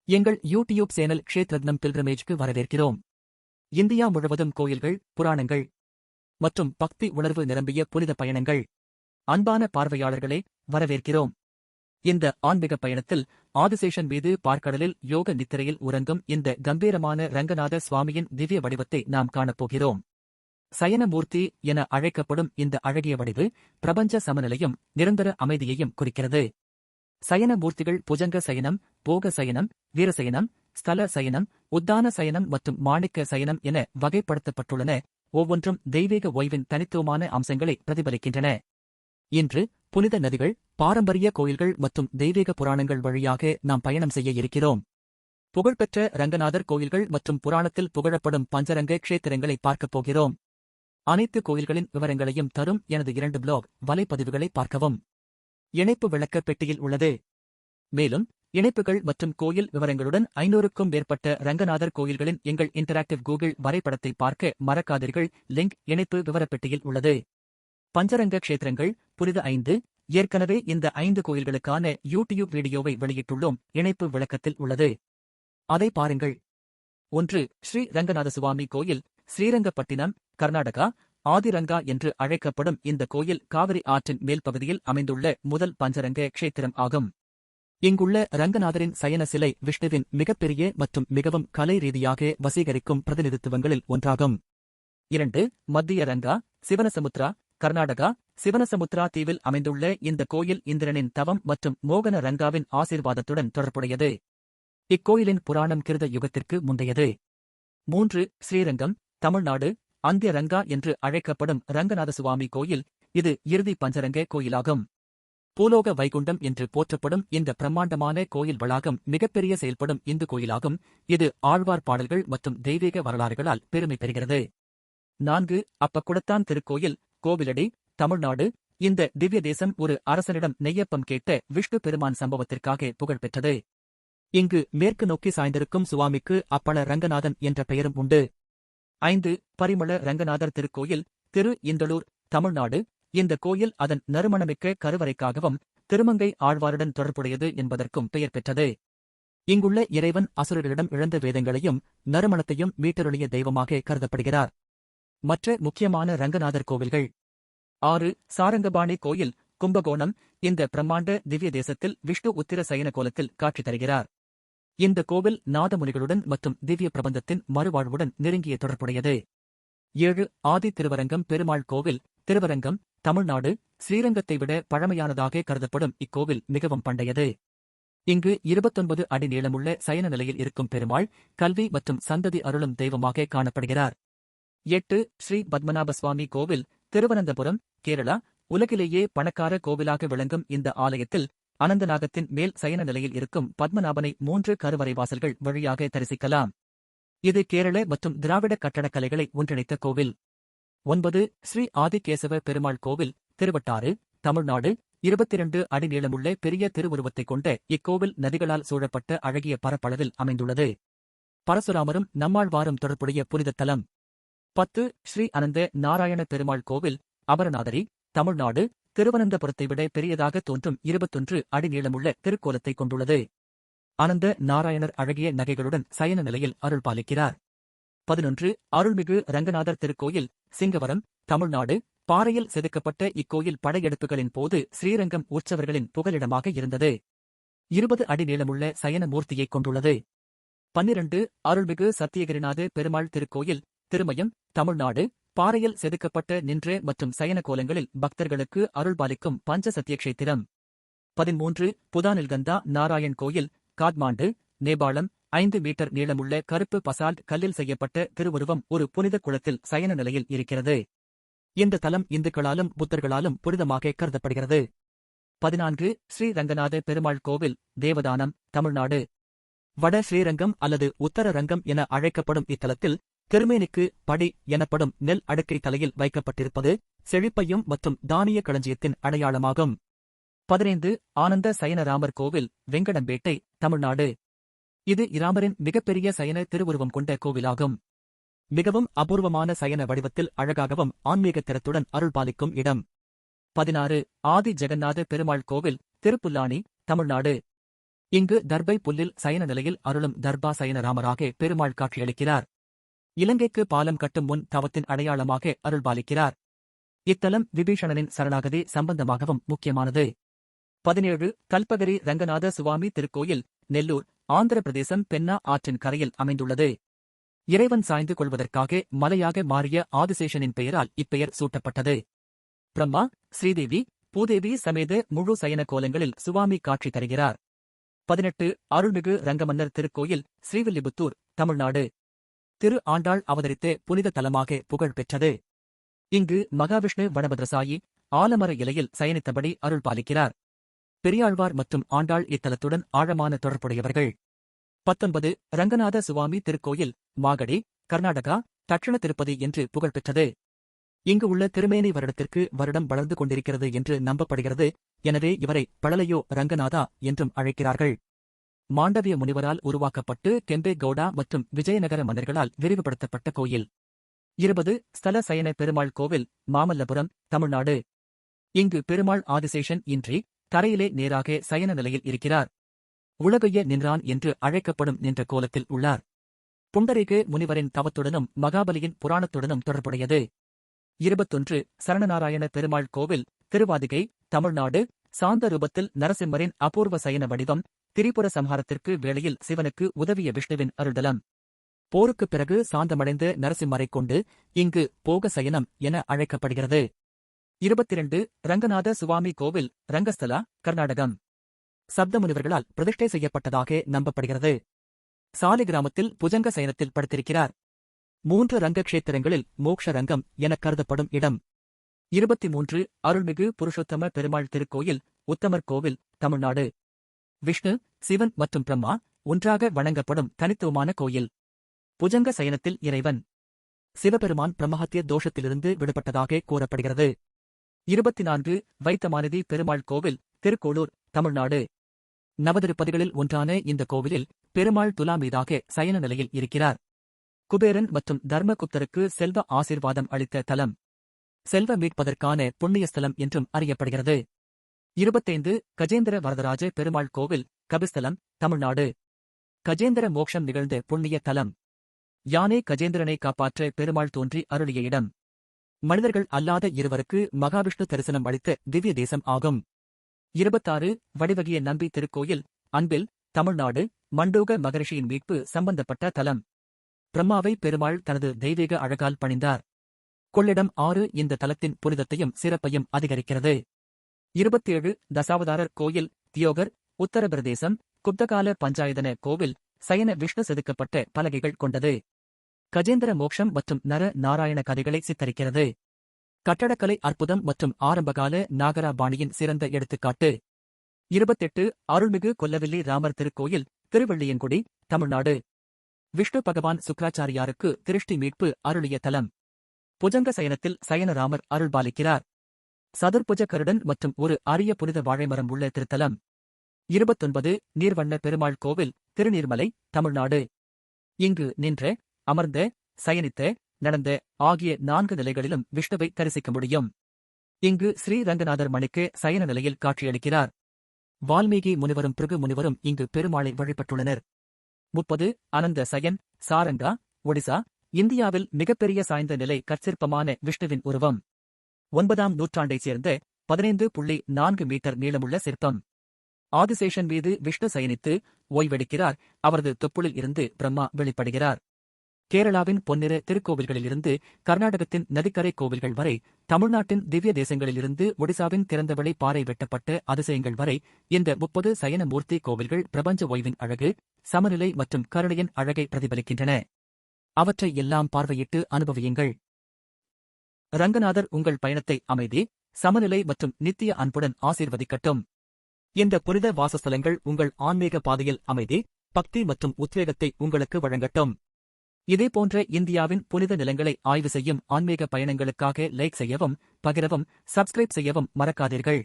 எங்கள் YouTube channel க்ஷேத்ரத்னம் பில்கிரமேஜ்க்கு வரவேற்கிறோம். India முழுவதும் கோயில்கள், புராணங்கள் மற்றும் பக்தி உணர்வு நிரம்பிய புனித பயணங்கள். அன்பான பார்வையாளர்களே, வரவேற்கிறோம். இந்த ஆன்மீக பயணத்தில் ஆதிசேஷன் மீது பார்க்கடலில் யோக நித்திரையில் உறங்கும் இந்த கம்பீரமான ரங்கநாத சுவாமியின் திவ்ய வடிவத்தை நாம் காணப்போகிறோம். சயனமூர்த்தி என அழைக்கப்படும் இந்த அழகிய வடிவு பிரபஞ்ச சமநிலையும் நிரந்தர அமைதியையும் குறிக்கிறது. சயனமூர்த்திகள் புஜங்க சயனம், போக சயனம், வீரசயனம், ஸ்தல சயனம், உத்தான சயனம் மற்றும் மாணிக்க சயனம் என வகைப்படுத்தப்பட்டுள்ளன. ஒவ்வொன்றும் தெய்வீக ஓய்வின் தனித்துவமான அம்சங்களை பிரதிபலிக்கின்றன. இன்று புனித நதிகள், பாரம்பரிய கோயில்கள் மற்றும் தெய்வீக புராணங்கள் வழியாக நாம் பயணம் செய்ய இருக்கிறோம். புகழ்பெற்ற ரங்கநாதர் கோயில்கள் மற்றும் புராணத்தில் புகழப்படும் பஞ்சரங்க க்ஷேத்திரங்களை பார்க்கப் போகிறோம். அனைத்து கோயில்களின் விவரங்களையும் தரும் எனது 2 பிளாக் வலைப்பதிவுகளை பார்க்கவும். இணைப்பு விளக்க பெட்டியில் உள்ளது. மேலும் இணைப்புகள் மற்றும் கோயில் விவரங்களுடன் 500க்கும் மேற்பட்ட ரங்கநாதர் கோயில்களின் எங்கள் இன்டராக்டிவ் கூகுள் வரைபடத்தை பார்க்க மறக்காதீர்கள். லிங்க் இணைப்பு விவரப்பெட்டியில் உள்ளது. பஞ்சரங்க க்ஷேத்திரங்கள் புனித 5. ஏற்கனவே இந்த 5 கோயில்களுக்கான யூடியூப் வீடியோவை வெளியிட்டுள்ளோம். இணைப்பு விளக்கத்தில் உள்ளது. அதை பாருங்கள். 1. ஸ்ரீ ரங்கநாத சுவாமி கோயில், ஸ்ரீரங்கப்பட்டினம், கர்நாடகா. ஆதிரங்கா என்று அழைக்கப்படும் இந்த கோயில் காவிரி ஆற்றின் மேல் பகுதியில் அமைந்துள்ள முதல் பஞ்சரங்க க்ஷேத்திரம் ஆகும். இங்குள்ள ரங்கநாதரின் சயன சிலை விஷ்ணுவின் மிகப்பெரிய மற்றும் மிகவும் கலை ரீதியாக வசீகரிக்கும் பிரதிநிதித்துவங்களில் ஒன்றாகும். 2. மத்திய ரங்கா, சிவனசமுத்ரா, கர்நாடகா. சிவனசமுத்ரா தீவில் அமைந்துள்ள இந்த கோயில் இந்திரனின் தவம் மற்றும் மோகன ரங்காவின் ஆசீர்வாதத்துடன் தொடர்புடையது. இக்கோயிலின் புராணம் கிருத யுகத்திற்கு முந்தையது. 3. ஸ்ரீரங்கம், தமிழ்நாடு. அந்திய ரங்கா என்று அழைக்கப்படும் ரங்கநாத சுவாமி கோயில், இது இறுதி பஞ்சரங்க கோயிலாகும். பூலோக வைகுண்டம் என்று போற்றப்படும் இந்த பிரம்மாண்டமான கோயில் வளாகம் மிகப்பெரிய செயல்படும் இந்து கோயிலாகும். இது ஆழ்வார் பாடல்கள் மற்றும் தெய்வீக வரலாறுகளால் பெருமை பெறுகிறது. 4. அப்பக்குடத்தான் திருக்கோயில், கோவிலடி, தமிழ்நாடு. இந்த திவ்ய தேசம் ஒரு அரசனிடம் நெய்யப்பம் கேட்ட விஷ்ணு பெருமான் சம்பவத்திற்காக புகழ்பெற்றது. இங்கு மேற்கு நோக்கி சாய்ந்திருக்கும் சுவாமிக்கு அப்பள ரங்கநாதன் என்ற பெயரும் உண்டு. 5. பரிமள ரங்கநாதர் திருக்கோயில், திரு இந்தளூர், தமிழ்நாடு. இந்த கோயில் அதன் நறுமணமிக்க கருவறைக்காகவும் திருமங்கை ஆழ்வாருடன் தொடர்புடையது என்பதற்கும் பெயர் பெற்றது. இங்குள்ள இறைவன் அசுரர்களிடம் இழந்த வேதங்களையும் நறுமணத்தையும் மீட்டருளிய தெய்வமாக கருதப்படுகிறார். மற்ற முக்கியமான ரங்கநாதர் கோவில்கள். 6. சாரங்கபாணி கோயில், கும்பகோணம். இந்த பிரம்மாண்ட திவ்ய தேசத்தில் விஷ்ணு உத்திர சயன கோலத்தில் காட்சி தருகிறார். இந்த கோவில் நாதமுனிகளுடன் மற்றும் திவ்ய பிரபந்தத்தின் மறுவாழ்வுடன் நெருங்கிய தொடர்புடையது. 7. ஆதி திருவரங்கம் பெருமாள் கோவில், திருவரங்கம், தமிழ்நாடு. ஸ்ரீரங்கத்தை விட பழமையானதாக கருதப்படும் இக்கோவில் மிகவும் பண்டையது. இங்கு 29 அடி நீளமுள்ள சயன நிலையில் இருக்கும் பெருமாள் கல்வி மற்றும் சந்ததி அருளும் தெய்வமாக காணப்படுகிறார். 8. ஸ்ரீ பத்மநாப சுவாமி கோவில், திருவனந்தபுரம், கேரளா. உலகிலேயே பணக்கார கோவிலாக விளங்கும் இந்த ஆலயத்தில் அனந்தநாகத்தின் மேல் சயன நிலையில் இருக்கும் பத்மநாபனை 3 கருவறை வாசல்கள் வழியாக தரிசிக்கலாம். இது கேரள மற்றும் திராவிட கட்டடக்கலைகளை ஒன்றிணைத்த கோவில். 9. ஸ்ரீ ஆதிகேசவ பெருமாள் கோவில், திருவட்டாறு, தமிழ்நாடு. 22 அடி நீளமுள்ள பெரிய திருவுருவத்தைக் கொண்ட இக்கோவில் நதிகளால் சூழப்பட்ட அழகிய பரப்பளவில் அமைந்துள்ளது. பரசுராமரும் நம்மாழ்வாரும் தொடர்புடைய புனித தலம். 10. ஸ்ரீ அனந்த நாராயண பெருமாள் கோவில், அமரநாதரி, தமிழ்நாடு. திருவனந்தபுரத்தை விட பெரியதாக தோன்றும் 21 அடி நீளமுள்ள திருக்கோலத்தைக் கொண்டுள்ளது. அனந்த நாராயணர் அழகிய நகைகளுடன் சயன நிலையில் அருள் பாலிக்கிறார். 11. அருள்மிகு ரங்கநாதர் திருக்கோயில், சிங்கவரம், தமிழ்நாடு. பாறையில் செதுக்கப்பட்ட இக்கோயில் படையெடுப்புகளின் போது ஸ்ரீரங்கம் உற்சவர்களின் புகலிடமாக இருந்தது. 20 அடி நீளமுள்ள சயன மூர்த்தியைக் கொண்டுள்ளது. 12. அருள்மிகு சத்தியகிரிநாத பெருமாள் திருக்கோயில், திருமயம், தமிழ்நாடு. பாறையில் செதுக்கப்பட்ட நின்ற மற்றும் சயன கோலங்களில் பக்தர்களுக்கு அருள்பாலிக்கும் பஞ்ச சத்தியக்ஷேத்திரம். 13. புதானில்கந்தா நாராயண் கோயில், காத்மாண்டு, நேபாளம். 5 மீட்டர் நீளமுள்ள கருப்பு பசால்ட் கல்லில் செய்யப்பட்ட திருவுருவம் ஒரு புனித குளத்தில் சயன நிலையில் இருக்கிறது. இந்த தலம் இந்துக்களாலும் புத்தர்களாலும் புனிதமாக கருதப்படுகிறது. 14. ஸ்ரீ ரங்கநாத பெருமாள் கோவில், தேவதானம், தமிழ்நாடு. வட ஸ்ரீரங்கம் அல்லது உத்தர ரங்கம் என அழைக்கப்படும் இத்தலத்தில் திருமேனிக்கு படி எனப்படும் நெல் அடுக்கை தலையில் வைக்கப்பட்டிருப்பது செழிப்பையும் மற்றும் தானிய களஞ்சியத்தின் அடையாளமாகும். 15. ஆனந்த சயன ராமர் கோவில், வெங்கடம்பேட்டை, தமிழ்நாடு. இது இராமரின் மிகப்பெரிய சயன திருவுருவம் கொண்ட கோவிலாகும். மிகவும் அபூர்வமான சயன வடிவத்தில் அழகாகவும் ஆன்மீக திறத்துடன் அருள்பாலிக்கும் இடம். 16. ஆதி ஜெகநாத பெருமாள் கோவில், திருப்புல்லானி, தமிழ்நாடு. இங்கு தர்பை புல்லில் சயன நிலையில் அருளும் தர்பா சயன ராமராக பெருமாள் காட்சியளிக்கிறார். இலங்கைக்கு பாலம் கட்டும் முன் தவத்தின் அடையாளமாக அருள்பாலிக்கிறார். இத்தலம் விபீஷணனின் சரணாகதி சம்பந்தமாகவும் முக்கியமானது. 17 கல்பகரி ரங்கநாத சுவாமி திருக்கோயில், நெல்லூர், ஆந்திர பிரதேசம். பென்னா ஆற்றின் கரையில் அமைந்துள்ளது. இறைவன் சாய்ந்து கொள்வதற்காக மலையாக மாறிய ஆதிசேஷனின் பெயரால் இப்பெயர் சூட்டப்பட்டது. பிரம்மா, ஸ்ரீதேவி, பூதேவி சமேத முழு சயன கோலங்களில் சுவாமி காட்சி தருகிறார். 18 அருள்மிகு ரங்கமன்னர் திருக்கோயில், ஸ்ரீவில்லிபுத்தூர், தமிழ்நாடு. திரு ஆண்டாள் அவதரித்த புனித தலமாக புகழ் பெற்றது. இங்கு மகாவிஷ்ணு வடபத்ரசாயி ஆலமர இலையில் சயனித்தபடி அருள் பாலிக்கிறார். பெரியாழ்வார் மற்றும் ஆண்டாள் இத்தலத்துடன் ஆழமான தொடர்புடையவர்கள். 19 ரங்கநாத சுவாமி திருக்கோயில், மாகடி, கர்நாடகா, தட்சிண திருப்பதி என்று புகழ்பெற்றது. இங்கு உள்ள திருமேனி வருடத்திற்கு வருடம் வளர்ந்து கொண்டிருக்கிறது என்று நம்பப்படுகிறது. எனவே இவரை பழலையோ ரங்கநாதா என்றும் அழைக்கிறார்கள். மாண்டவிய முனிவரால் உருவாக்கப்பட்டு கெம்பே கவுடா மற்றும் விஜயநகர மன்னர்களால் விரிவுபடுத்தப்பட்ட கோயில். 20 ஸ்தல சயன பெருமாள் கோவில், மாமல்லபுரம், தமிழ்நாடு. இங்கு பெருமாள் ஆதிசேஷன் இன்றி தரையிலே நேராக சயன நிலையில் இருக்கிறார். உலகைய நின்றான் என்று அழைக்கப்படும் நின்ற கோலத்தில் உள்ளார். புண்டரீக முனிவரின் தவத்துடனும் மகாபலியின் புராணத்துடனும் தொடர்புடையது. 21 சரணநாராயண பெருமாள் கோவில், திருவாதிகை, தமிழ்நாடு. சாந்த ரூபத்தில் நரசிம்மரின் அபூர்வ சயன வடிவம். திரிபுர சம்ஹாரத்திற்கு வேளையில் சிவனுக்கு உதவிய விஷ்ணுவின் அருள்தலம். போருக்குப் பிறகு சாந்தமடைந்த நரசிம்மரைக் கொண்டு இங்கு போக சயனம் என அழைக்கப்படுகிறது. 22 ரங்கநாத சுவாமி கோவில், ரங்கஸ்தலா, கர்நாடகம். சப்த முனிவர்களால் பிரதிஷ்டை செய்யப்பட்டதாக நம்பப்படுகிறது. சாலி கிராமத்தில் புஜங்க சயனத்தில் படுத்திருக்கிறார். 3 ரங்க க்ஷேத்திரங்களில் மோக்ஷ ரங்கம் எனக் கருதப்படும் இடம். 23 அருள்மிகு புருஷோத்தம பெருமாள் திருக்கோயில், உத்தமர் கோவில், தமிழ்நாடு. விஷ்ணு, சிவன் மற்றும் பிரம்மா ஒன்றாக வணங்கப்படும் தனித்துவமான கோயில். புஜங்க சயனத்தில் இறைவன். சிவபெருமான் பிரம்மஹத்திய தோஷத்திலிருந்து விடுபட்டதாக கூறப்படுகிறது. 24 வைத்தமாநிதி பெருமாள் கோவில், திருக்கோளூர், தமிழ்நாடு. நவதிருப்பதிகளில் ஒன்றான இந்த கோவிலில் பெருமாள் துலா மீதாக சயன நிலையில் இருக்கிறார். குபேரன் மற்றும் தர்மகுப்தருக்கு செல்வ ஆசீர்வாதம் அளித்த தலம். செல்வ மீட்பதற்கான புண்ணியஸ்தலம் என்றும் அறியப்படுகிறது. 25 கஜேந்திர வரதராஜ பெருமாள் கோவில், கபிஸ்தலம், தமிழ்நாடு. கஜேந்திர மோக்ஷம் நிகழ்ந்த புண்ணிய தலம். யானே கஜேந்திரனை காப்பாற்ற பெருமாள் தோன்றி அருளிய இடம். மனிதர்கள் அல்லாத இருவருக்கு மகாவிஷ்ணு தரிசனம் அளித்த திவ்ய தேசம் ஆகும். 26 வடிவகிய நம்பி திருக்கோயில், அன்பில், தமிழ்நாடு. மண்டூக மகரிஷியின் மீட்பு சம்பந்தப்பட்ட தலம். பிரம்மாவை பெருமாள் தனது தெய்வீக அழகால் பணிந்தார். கொள்ளிடம் 6 இந்த தலத்தின் புனிதத்தையும் சிறப்பையும் அதிகரிக்கிறது. 27 தசாவதாரர் கோயில், தியோகர், உத்தரப்பிரதேசம். குப்தகால பஞ்சாயதன கோவில், சயன விஷ்ணு செதுக்கப்பட்ட பலகைகள் கொண்டது. கஜேந்திர மோக்ஷம் மற்றும் நர நாராயண கதைகளை சித்தரிக்கிறது. கட்டடக்கலை அற்புதம் மற்றும் ஆரம்பகால நாகரா பாணியின் சிறந்த எடுத்துக்காட்டு. 28 அருள்மிகு கொல்லவில்லி ராமர் திருக்கோயில், திருவெள்ளியங்குடி, தமிழ்நாடு. விஷ்ணு பகவான் சுக்ராச்சாரியாருக்கு திருஷ்டி மீட்பு அருளிய தலம். புஜங்க சயனத்தில் சயனராமர் அருள்பாலிக்கிறார். சதுர்புஜ கருடன் மற்றும் ஒரு அரிய புனித வாழைமரம் உள்ள திருத்தலம். 29 நீர்வண்ண பெருமாள் கோவில், திருநீர்மலை, தமிழ்நாடு. இங்கு நின்ற, அமர்ந்த, சயனித்த, நடந்த ஆகிய 4 நிலைகளிலும் விஷ்ணுவை தரிசிக்க முடியும். இங்கு ஸ்ரீ ரங்கநாதர் மணிக்கு சயன நிலையில் காட்சியளிக்கிறார். வால்மீகி முனிவரும் பிருகு முனிவரும் இங்கு பெருமாளை வழிபட்டுள்ளனர். 30 அனந்த சயன், சாரங்கா, ஒடிசா, இந்தியாவில் மிகப்பெரிய சாய்ந்த நிலை கற்சிற்பமான விஷ்ணுவின் உருவம். 9ஆம் நூற்றாண்டைச் சேர்ந்த 15.4 மீட்டர் நீளமுள்ள சிற்பம். ஆதிசேஷன் மீது விஷ்ணு சயனித்து ஓய்வெடுக்கிறார். அவரது தொப்புளில் இருந்து பிரம்மா வெளிப்படுகிறார். கேரளாவின் பொன்னிற திருக்கோவில்களிலிருந்து கர்நாடகத்தின் நதிக்கரை கோவில்கள் வரை, தமிழ்நாட்டின் திவ்ய தேசங்களிலிருந்து ஒடிசாவின் திறந்தவெளி பாறை வெட்டப்பட்ட அதிசயங்கள் வரை, இந்த 30 சயன மூர்த்தி கோவில்கள் பிரபஞ்ச ஓய்வின் அழகு, சமநிலை மற்றும் கருணையின் அழகை பிரதிபலிக்கின்றன. அவற்றை எல்லாம் பார்வையிட்டு அனுபவியுங்கள். ரங்கநாதர் உங்கள் பயணத்தை அமைதி, சமநிலை மற்றும் நித்திய அன்புடன் ஆசீர்வதிக்கட்டும். இந்த புனித வாசஸ்தலங்கள் உங்கள் ஆன்மீக பாதையில் அமைதி, பக்தி மற்றும் உத்வேகத்தை உங்களுக்கு வழங்கட்டும். இதேபோன்ற இந்தியாவின் புனித நிலங்களை ஆய்வு செய்யும் ஆன்மீக பயணங்களுக்காக லைக் செய்யவும், பகிரவும், சப்ஸ்கிரைப் செய்யவும் மறக்காதீர்கள்.